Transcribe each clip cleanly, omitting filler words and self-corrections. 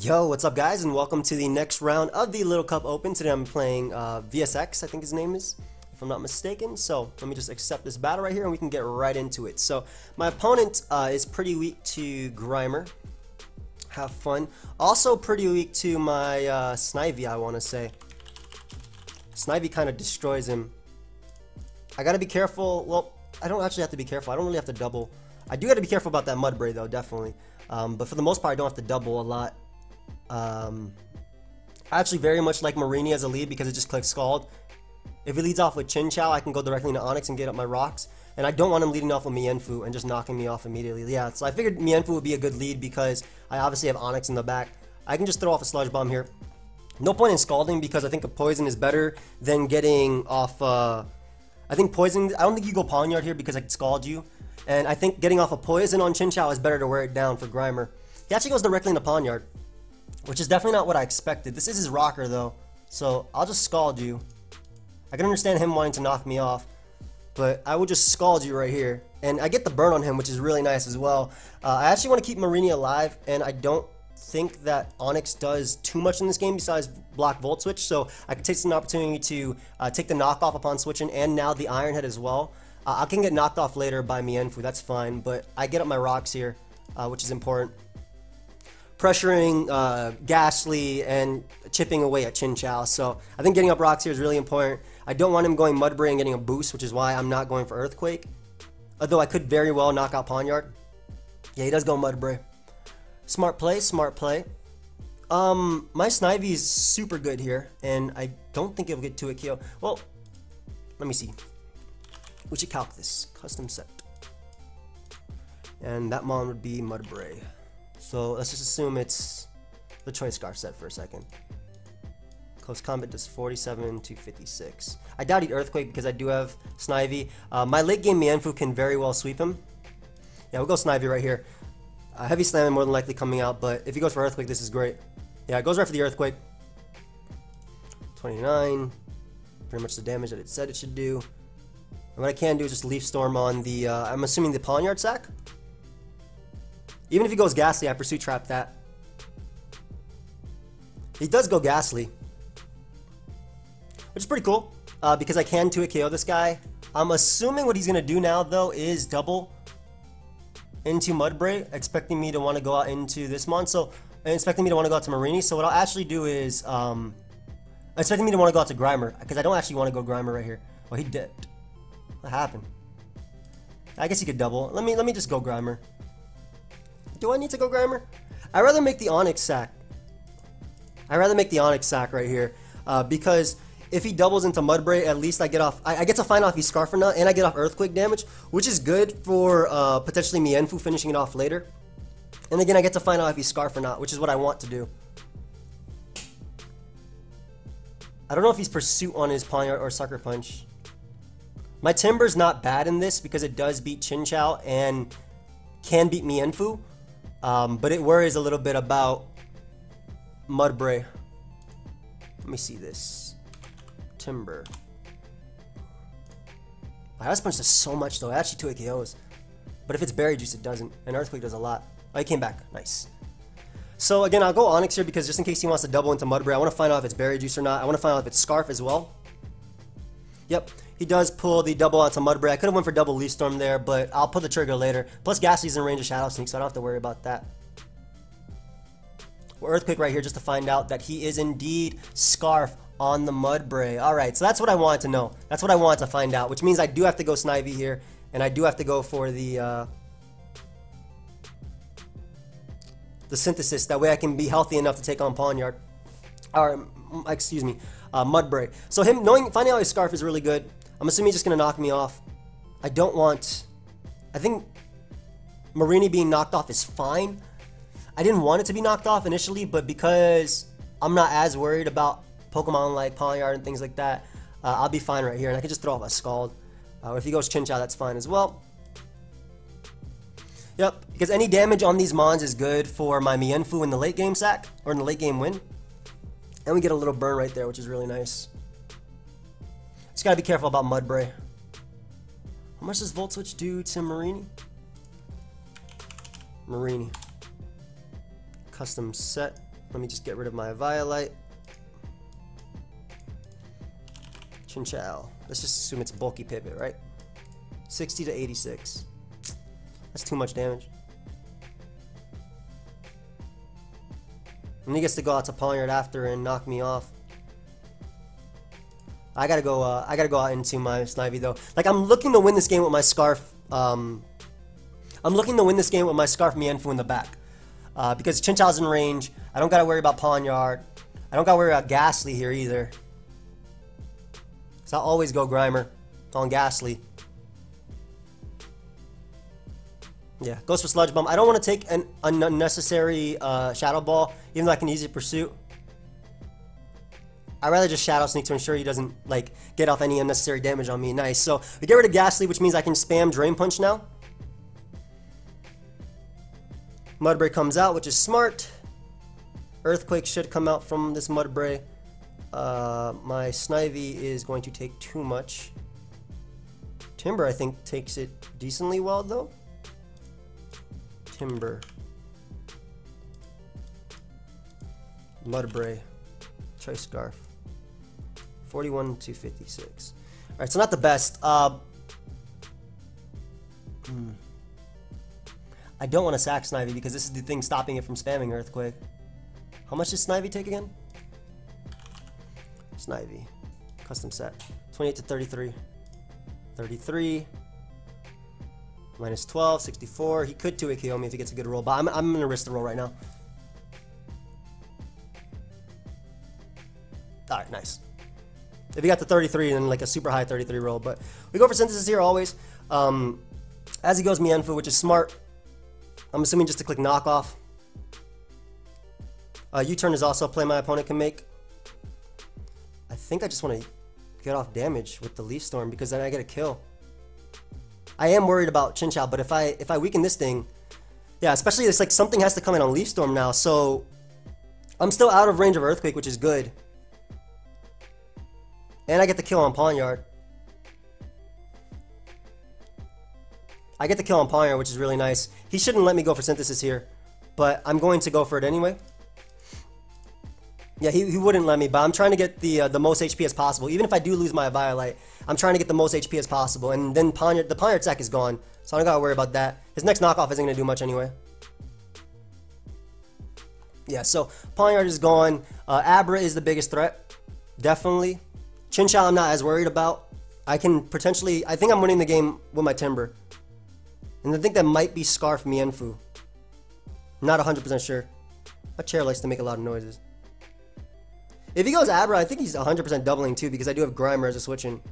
Yo, what's up guys, and welcome to the next round of the Little Cup Open. Today I'm playing VSX, I think his name is, if I'm not mistaken. So let me just accept this battle right here and we can get right into it. So my opponent is pretty weak to Grimer. Have fun. Also pretty weak to my Snivy, I want to say. Snivy kind of destroys him. I gotta be careful. Well, I don't actually have to be careful. I don't really have to double. I do gotta be careful about that Mudbray though, definitely. But for the most part, I don't have to double a lot. I actually very much like Marini as a lead because it just clicks Scald. If he leads off with Chinchou, I can go directly into Onyx and get up my rocks. And I don't want him leading off with Mienfoo and just knocking me off immediately. Yeah, so I figured Mienfoo would be a good lead because I obviously have Onyx in the back. I can just throw off a Sludge Bomb here. No point in Scalding because I think a Poison is better than getting off, I think Poison, I don't think you go Pawniard here because I can Scald you. And I think getting off a Poison on Chinchou is better to wear it down for Grimer. He actually goes directly into Pawniard, which is definitely not what I expected. This is his rocker though, so I'll just Scald you. I can understand him wanting to knock me off, but I will just Scald you right here. And I get the burn on him, which is really nice as well. I actually want to keep Marini alive, and I don't think that Onyx does too much in this game besides block Volt Switch, so I can take an opportunity to take the knockoff upon switching, and now the Iron Head as well. I can get knocked off later by Mienfoo, that's fine, but I get up my rocks here, which is important. Pressuring Ghastly and chipping away at Chinchou, so I think getting up rocks here is really important. I don't want him going Mudbray and getting a boost, which is why I'm not going for Earthquake. Although I could very well knock out Pawniard. Yeah, he does go Mudbray. Smart play, smart play. My Snivy is super good here, and I don't think it'll get to a KO. Well, let me see. We should calc this. Custom set. And that mon would be Mudbray. So let's just assume it's the Choice Scarf set for a second. Close Combat does 47 to 56. I doubt he'd Earthquake because I do have Snivy. My late game Mienfoo can very well sweep him. Yeah, we'll go Snivy right here. Heavy Slam more than likely coming out, but if he goes for Earthquake, this is great. Yeah, it goes right for the Earthquake. 29. Pretty much the damage that it said it should do. And what I can do is just Leaf Storm on the, I'm assuming the Pawniard sack? Even if he goes Ghastly, I Pursuit Trap that. He does go Ghastly, which is pretty cool, because I can 2-hit KO this guy. I'm assuming what he's going to do now, though, is double into Mudbray, expecting me to want to go out into this mon, and expecting me to want to go out to Marini. So what I'll actually do is, expecting me to want to go out to Grimer, because I don't actually want to go Grimer right here. Well, he dipped. What happened? I guess he could double. Let me just go Grimer. Do I need to go Grimer? I'd rather make the Onyx sack. I'd rather make the Onyx sack right here, because if he doubles into Mudbray, at least I get off. I get to find out if he's Scarf or not, and I get off Earthquake damage, which is good for potentially Mienfoo finishing it off later. And again, I get to find out if he's Scarf or not, which is what I want to do. I don't know if he's Pursuit on his Pawniard or Sucker Punch. My Timburr's not bad in this because it does beat Chinchou and can beat Mienfoo. But it worries a little bit about Mudbray. Let me see this. TIMBURR. Ice Punch does so much though. It actually 2-hit KOs. But if it's Berry Juice, it doesn't. And Earthquake does a lot. Oh, he came back. Nice. So again, I'll go Onyx here because just in case he wants to double into Mudbray, I want to find out if it's Berry Juice or not. I want to find out if it's Scarf as well. Yep. He does pull the double onto Mudbray. I could have went for double Leaf Storm there, but I'll pull the trigger later. Plus, Ghastly's in range of Shadow Sneak, so I don't have to worry about that. Well, Earthquake right here just to find out that he is indeed Scarf on the Mudbray. Alright, so that's what I wanted to know. That's what I wanted to find out, which means I do have to go Snivy here, and I do have to go for the Synthesis. That way I can be healthy enough to take on Pawniard. Or, excuse me, Mudbray. So finding out his Scarf is really good. I'm assuming he's just going to knock me off. I think Marini being knocked off is fine. I didn't want it to be knocked off initially, but because I'm not as worried about Pokemon like Pawniard and things like that, I'll be fine right here. And I can just throw off a Scald. If he goes Chinchou, that's fine as well. Yep, because any damage on these mons is good for my Mienfoo in the late game sack, or in the late game win. And we get a little burn right there, which is really nice. Just gotta be careful about Mudbray. How much does Volt Switch do to Marini? Marini. Custom set. Let me just get rid of my Violite. Chinchou. Let's just assume it's bulky pivot, right? 60 to 86. That's too much damage. And he gets to go out to Pawniard after and knock me off. I gotta go out into my Snivy though. Like, I'm looking to win this game with my Scarf. I'm looking to win this game with my Scarf Mienfoo in the back. Because Chinchou's in range. I don't gotta worry about Pawniard. I don't gotta worry about Ghastly here either. So I'll always go Grimer on Ghastly. Yeah, goes for Sludge Bomb. I don't want to take an unnecessary Shadow Ball, even though I can easily Pursuit. I'd rather just Shadow Sneak to ensure he doesn't like get off any unnecessary damage on me. Nice. So we get rid of Ghastly, which means I can spam Drain Punch now. Mudbray comes out, which is smart. Earthquake should come out from this Mudbray. My Snivy is going to take too much. TIMBURR, I think, takes it decently well, though. TIMBURR. Mudbray. Choice Scarf. 41 to 56. Alright, so not the best. I don't want to sack Snivy because this is the thing stopping it from spamming Earthquake. How much does Snivy take again? Snivy. Custom set. 28 to 33. 33. Minus 12, 64. He could 2-hit KO me if he gets a good roll, but I'm going to risk the roll right now. Alright, nice. If he got the 33, then like a super high 33 roll. But we go for Synthesis here always. As he goes Mienfoo, which is smart. I'm assuming just to click Knockoff. U-turn is also a play my opponent can make. I think I just want to get off damage with the Leaf Storm because then I get a kill. I am worried about Chinchou, but if I weaken this thing, yeah, especially it's like something has to come in on Leaf Storm now, so I'm still out of range of Earthquake, which is good. And I get the kill on Pawniard. I get the kill on Pawniard, which is really nice. He shouldn't let me go for Synthesis here, but I'm going to go for it anyway. Yeah, he wouldn't let me, but I'm trying to get the most HP as possible. Even if I do lose my Violite, I'm trying to get the most HP as possible. And then the Pawniard sack is gone, so I don't gotta worry about that. His next knockoff isn't gonna do much anyway. Yeah, so Pawniard is gone. Abra is the biggest threat, definitely. Chinchou I'm not as worried about. I can potentially, I think I'm winning the game with my TIMBURR. And I think that might be Scarf Mienfoo. Not 100% sure. My chair likes to make a lot of noises. If he goes Abra, I think he's 100% doubling too because I do have Grimer as a switch-in.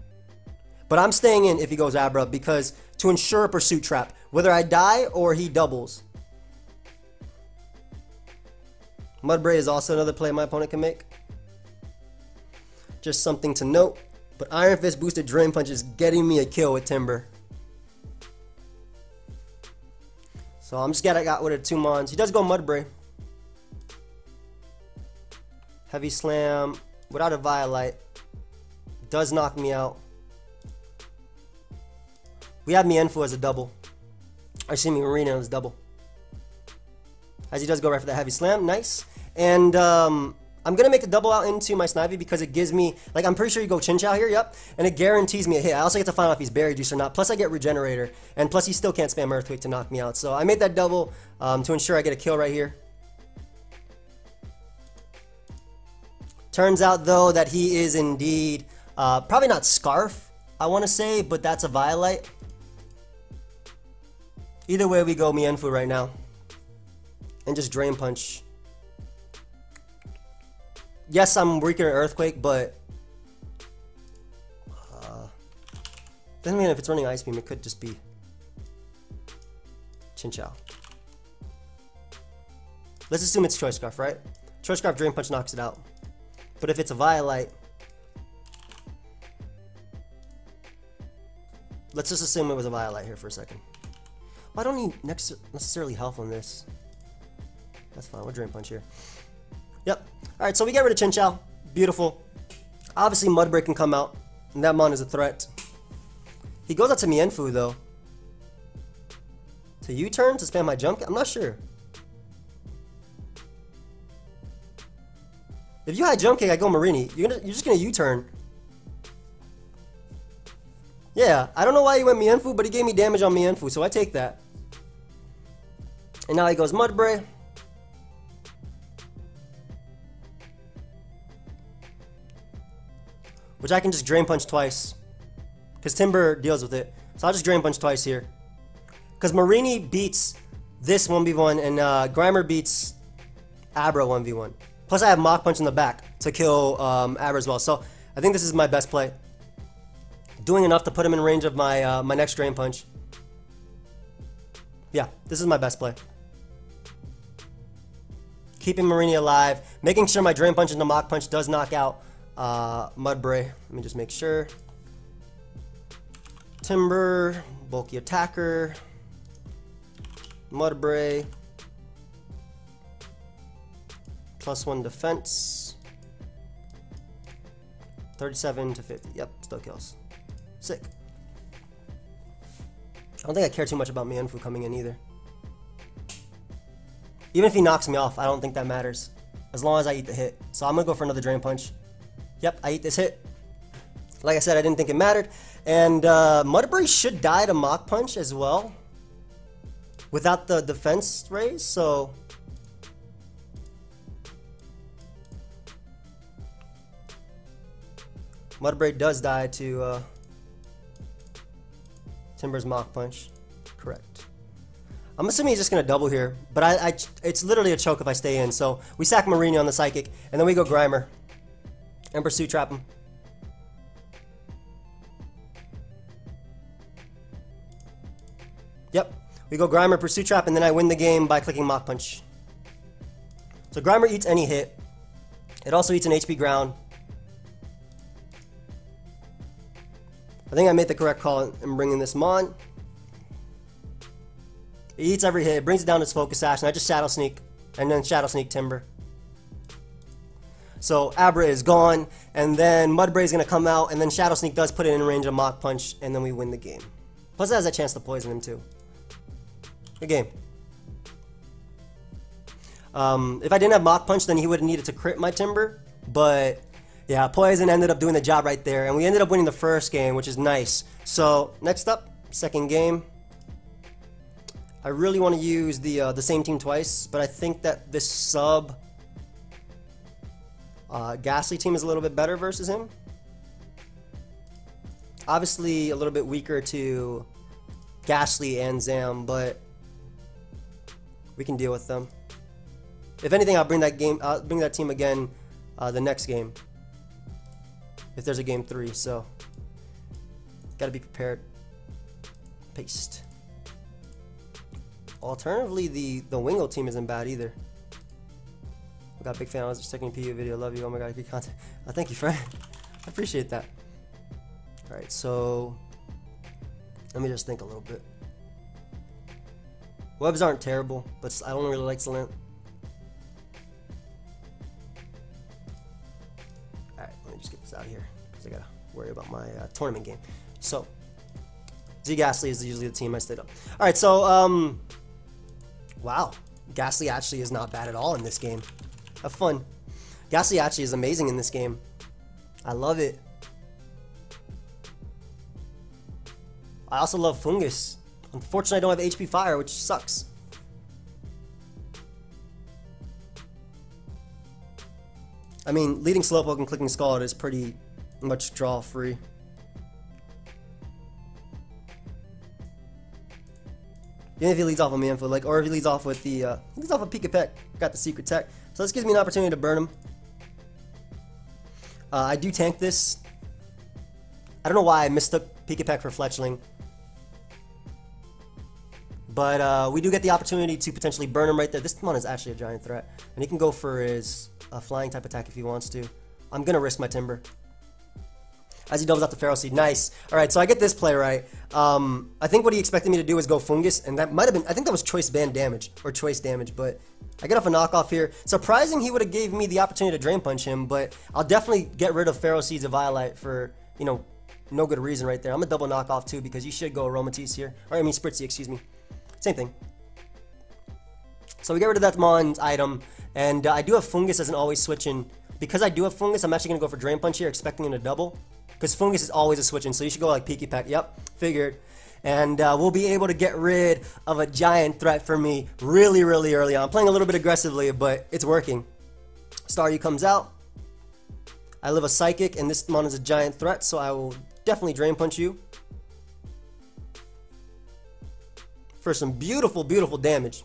But I'm staying in if he goes Abra because to ensure a Pursuit Trap, whether I die or he doubles. Mudbray is also another play my opponent can make. Just something to note. But Iron Fist boosted Drain Punch is getting me a kill with TIMBURR. So I'm just glad I got rid of 2 Mons. He does go Mudbray. Heavy Slam without a Violite does knock me out. We have Mienfoo as a double. Or excuse me, Marina as a double. As he does go right for the Heavy Slam. Nice. And I'm going to make the double out into my Snivy because it gives me, like I'm pretty sure you go Chinchou here, yep. And it guarantees me a hit. I also get to find out if he's Berry Juice or not. Plus I get Regenerator. And plus he still can't spam Earthquake to knock me out. So I made that double to ensure I get a kill right here. Turns out, though, that he is indeed, probably not Scarf, I want to say, but that's a Violite. Either way, we go Mienfoo right now. And just Drain Punch. Yes, I'm weaker in Earthquake, but... doesn't mean if it's running Ice Beam, it could just be... Chinchou. Let's assume it's Choice Scarf, right? Choice Scarf Drain Punch knocks it out. But if it's a Violite, let's just assume it was a Violite here for a second. Well, I don't need necessarily health on this. That's fine. We'll Drain Punch here. Yep. Alright, so we get rid of Chinchou. Beautiful. Obviously, Mudbray can come out, and that Mon is a threat. He goes out to Mienfoo, though. To U-turn to spam my jump? I'm not sure. If you had jump kick, I go Marini. You're just gonna U-turn. Yeah, I don't know why he went Mienfu, but he gave me damage on Mienfu, so I take that. And now he goes Mudbray. Which I can just Drain Punch twice. Because TIMBURR deals with it. So I'll just Drain Punch twice here. Because Marini beats this 1v1 and Grimer beats Abra 1v1. Plus I have Mach Punch in the back to kill Abra as well. So I think this is my best play. Doing enough to put him in range of my my next Drain Punch. Yeah, this is my best play. Keeping Marini alive. Making sure my Drain Punch into Mach Punch does knock out Mudbray. Let me just make sure. TIMBURR, bulky attacker, Mudbray, +1 defense, 37 to 50. Yep, still kills. Sick. I don't think I care too much about Mienfu coming in either. Even if he knocks me off, I don't think that matters. As long as I eat the hit. So I'm gonna go for another Drain Punch. Yep, I eat this hit. Like I said, I didn't think it mattered. And Mudbray should die to Mach Punch as well. Without the defense raise, so... Mudbray does die to TIMBURR's Mach Punch. Correct. I'm assuming he's just going to double here, but it's literally a choke if I stay in. So we sack Marini on the Psychic, and then we go Grimer. And Pursuit Trap him. Yep, we go Grimer, Pursuit Trap, and then I win the game by clicking Mach Punch. So Grimer eats any hit. It also eats an HP ground. I think I made the correct call in bringing this Mon. It eats every hit, it brings it down to its Focus Sash, and I just Shadow Sneak, and then Shadow Sneak TIMBURR. So Abra is gone, and then Mudbray is going to come out, and then Shadow Sneak does put it in range of Mach Punch, and then we win the game. Plus it has a chance to poison him too. Good game. If I didn't have Mach Punch, then he would have needed to crit my TIMBURR, but yeah, poison ended up doing the job right there, and we ended up winning the first game, which is nice. So next up, second game. I really want to use the same team twice, but I think that this sub Ghastly team is a little bit better versus him. Obviously a little bit weaker to Ghastly and Zam, but we can deal with them. If anything, I'll bring that team again the next game. If there's a game 3, so gotta be prepared. Paste. Alternatively, the Wingle team isn't bad either. I got a big fan. I was just checking your PU video. Love you. Oh my god, good content. Thank you, friend. I appreciate that. Alright, so let me just think a little bit. Webs aren't terrible, but I don't really like Salant. Alright, let me just get this out of here because I gotta worry about my tournament game. So, Z Ghastly is usually the team I stayed up. Alright, so, wow. Ghastly actually is not bad at all in this game. Have fun. Ghastly actually is amazing in this game. I love it. I also love Fungus. Unfortunately, I don't have HP Fire, which sucks. I mean, leading Slowpoke and clicking Scald is pretty much draw free. Even if he leads off of Manfo, like, or if he leads off with the, he leads off of Pika Peck, got the secret tech. So this gives me an opportunity to burn him. I do tank this. I don't know why I mistook Pika Peck for Fletchling. But we do get the opportunity to potentially burn him right there. This Mon is actually a giant threat. And he can go for his flying type attack if he wants to. I'm going to risk my TIMBURR. As he doubles out the Pharaoh Seed. Nice. Alright, so I get this play right. I think what he expected me to do is go Fungus. And that might have been, I think that was choice band damage. Or choice damage. But I get off a knockoff here. Surprising he would have gave me the opportunity to Drain Punch him. But I'll definitely get rid of Pharaoh Seeds of Violite for, you know, no good reason right there. I'm going to double knockoff too because you should go Aromatisse here. Or I mean Spritzy, excuse me. Same thing. So we get rid of that Mon's item, and I do have Fungus as an always switching because I do have Fungus, I'm actually going to go for Drain Punch here, expecting him to double. Because Fungus is always a switch in, so you should go like Peaky Peck. Yep, figured. And we'll be able to get rid of a giant threat for me really early on. I'm playing a little bit aggressively, but it's working. Staryu comes out. I live a Psychic, and this mon is a giant threat, so I will definitely Drain Punch you. For some beautiful damage.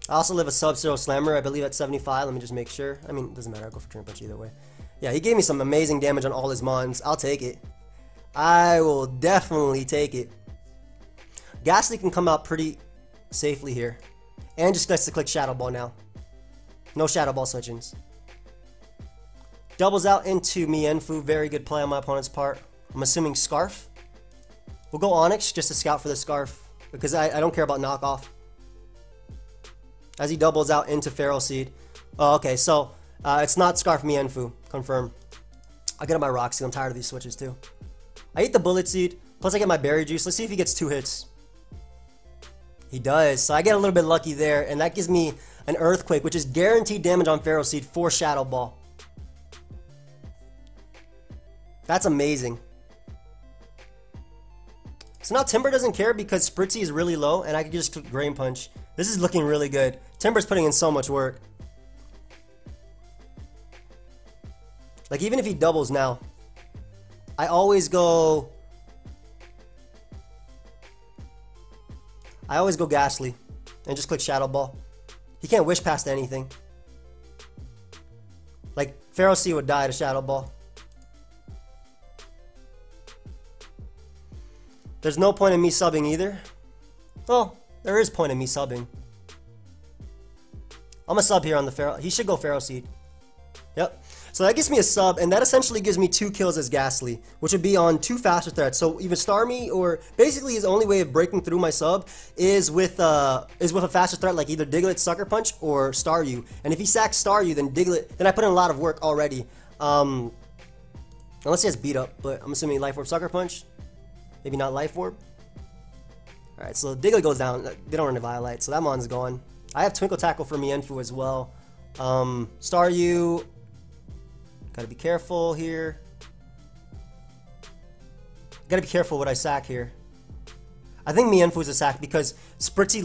I also live a Sub-Zero Slammer, I believe at 75. Let me just make sure. I mean, it doesn't matter. I'll go for Drain Punch either way. Yeah, he gave me some amazing damage on all his mons. I'll take it. I will definitely take it. Ghastly can come out pretty safely here. And just gets to click Shadow Ball now. No Shadow Ball switchings. Doubles out into Mienfoo. Very good play on my opponent's part. I'm assuming Scarf. We'll go Onyx just to scout for the Scarf. Because I don't care about knockoff. As he doubles out into Feral Seed. Oh, okay, so it's not Scarf Mienfoo. Confirm. I'll get on my Roxy. I'm tired of these switches too. I eat the Bullet Seed. Plus I get my Berry Juice. Let's see if he gets 2 hits. He does. So I get a little bit lucky there. And that gives me an Earthquake, which is guaranteed damage on Feral Seed for Shadow Ball. That's amazing. So now TIMBURR doesn't care because Spritzy is really low and I can just click Drain Punch. This is looking really good. TIMBURR's putting in so much work. Like even if he doubles now, I always go Ghastly and just click Shadow Ball. He can't wish past anything. Like Feral Seed would die to Shadow Ball. There's no point in me subbing either. Well, there is point in me subbing. I'm a sub here on the Feral. He should go Feral Seed. Yep. So that gives me a sub, and that essentially gives me 2 kills as Ghastly, which would be on 2 faster threats. So either Star Me, or basically his only way of breaking through my sub is with a faster threat like either Diglett Sucker Punch or Staryu. And if he sacks Staryu, then then I put in a lot of work already. Unless he has beat up, but I'm assuming Life Orb Sucker Punch. Maybe not Life Orb. Alright, so Diglett goes down. They don't run a Violet, so that mon's gone. I have Twinkle Tackle for Mienfoo as well. Staryu. Gotta be careful here. Gotta be careful what I sack here. I think Mienfoo is a sack because Fungus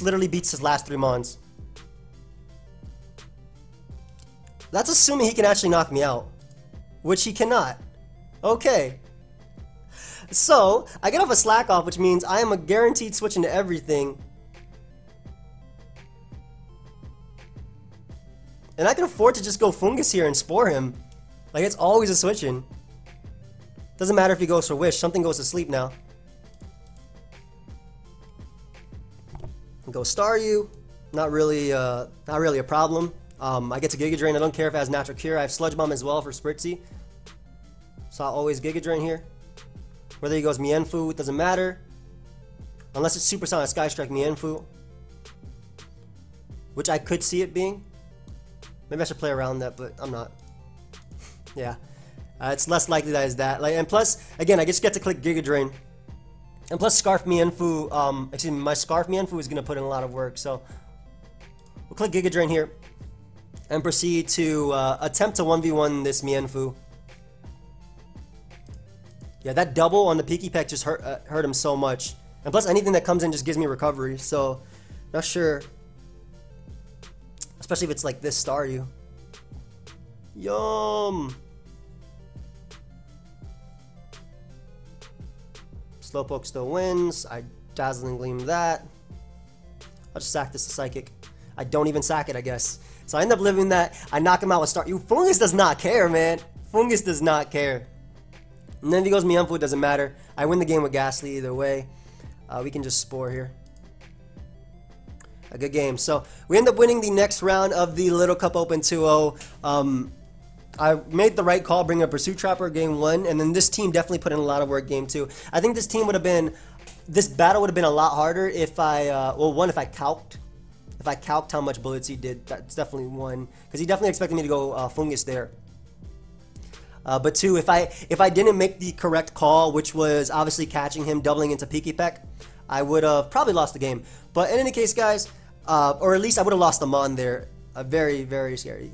literally beats his last 3 mons. That's assuming he can actually knock me out. Which he cannot. Okay. So, I get off a slack off, which means I am a guaranteed switch into everything. And I can afford to just go Fungus here and Spore him. Like, it's always a switch in. Doesn't matter if he goes for Wish, something goes to sleep now. Go Staryu. Not really a problem. I get to Giga Drain. I don't care if it has Natural Cure. I have Sludge Bomb as well for Spritzy. So I'll always Giga Drain here. Whether he goes Mienfoo, it doesn't matter. Unless it's Supersonic Sky Strike Mienfoo. Which I could see it being. Maybe I should play around that, but I'm not. Yeah. It's less likely that is that. And plus, again, I just get to click Giga Drain. And plus Scarf Mienfoo, excuse me, my Scarf Mienfoo is going to put in a lot of work. So we'll click Giga Drain here. And proceed to attempt to 1v1 this Mienfoo. Yeah, that double on the Peaky Peck just hurt him so much. And plus anything that comes in just gives me recovery. So, not sure. Especially if it's like this Staryu. Yum! Slowpoke still wins. I Dazzling Gleam that. I'll just sack this to Psychic. I don't even sack it, I guess. So I end up living that. I knock him out with Staryu. Fungus does not care, man. Fungus does not care. And then if he goes Mienfoo, it doesn't matter. I win the game with Ghastly either way. We can just Spore here. A good game. So we end up winning the next round of the Little Cup Open 2-0. I made the right call bringing a Pursuit Trapper game 1, and then this team definitely put in a lot of work game 2. I think this team would have been, this battle would have been a lot harder if I, well, one, if I calced. If I calced how much bullets he did, that's definitely one. Because he definitely expected me to go Fungus there. But 2, if I didn't make the correct call, which was obviously catching him doubling into Peaky Peck, I would have probably lost the game. But in any case, guys, or at least I would have lost the Mon there. very scary.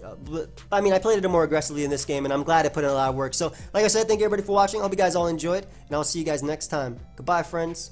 I mean, I played it more aggressively in this game, and I'm glad I put in a lot of work. So, like I said, thank you everybody for watching. I hope you guys all enjoyed, and I'll see you guys next time. Goodbye, friends.